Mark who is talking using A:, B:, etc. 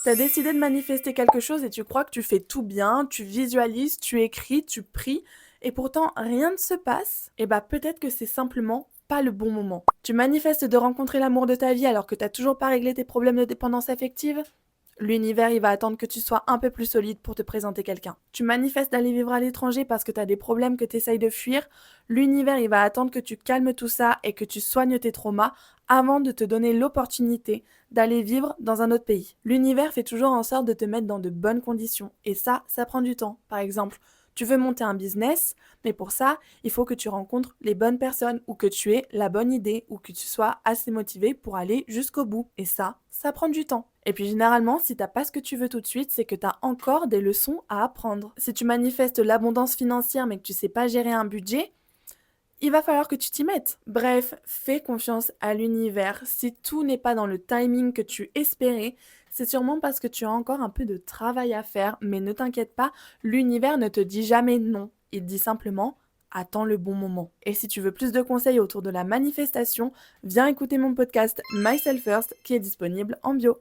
A: T'as décidé de manifester quelque chose et tu crois que tu fais tout bien, tu visualises, tu écris, tu pries, et pourtant rien ne se passe, et bah peut-être que c'est simplement pas le bon moment. Tu manifestes de rencontrer l'amour de ta vie alors que t'as toujours pas réglé tes problèmes de dépendance affective. L'univers, il va attendre que tu sois un peu plus solide pour te présenter quelqu'un. Tu manifestes d'aller vivre à l'étranger parce que tu as des problèmes que tu essayes de fuir. L'univers, il va attendre que tu calmes tout ça et que tu soignes tes traumas avant de te donner l'opportunité d'aller vivre dans un autre pays. L'univers fait toujours en sorte de te mettre dans de bonnes conditions. Et ça prend du temps. Par exemple, tu veux monter un business, mais pour ça, il faut que tu rencontres les bonnes personnes ou que tu aies la bonne idée ou que tu sois assez motivé pour aller jusqu'au bout. Et ça prend du temps. Et puis généralement, si t'as pas ce que tu veux tout de suite, c'est que t'as encore des leçons à apprendre. Si tu manifestes l'abondance financière mais que tu sais pas gérer un budget, il va falloir que tu t'y mettes. Bref, fais confiance à l'univers. Si tout n'est pas dans le timing que tu espérais, c'est sûrement parce que tu as encore un peu de travail à faire, mais ne t'inquiète pas, l'univers ne te dit jamais non. Il dit simplement attends le bon moment. Et si tu veux plus de conseils autour de la manifestation, viens écouter mon podcast Myself First qui est disponible en bio.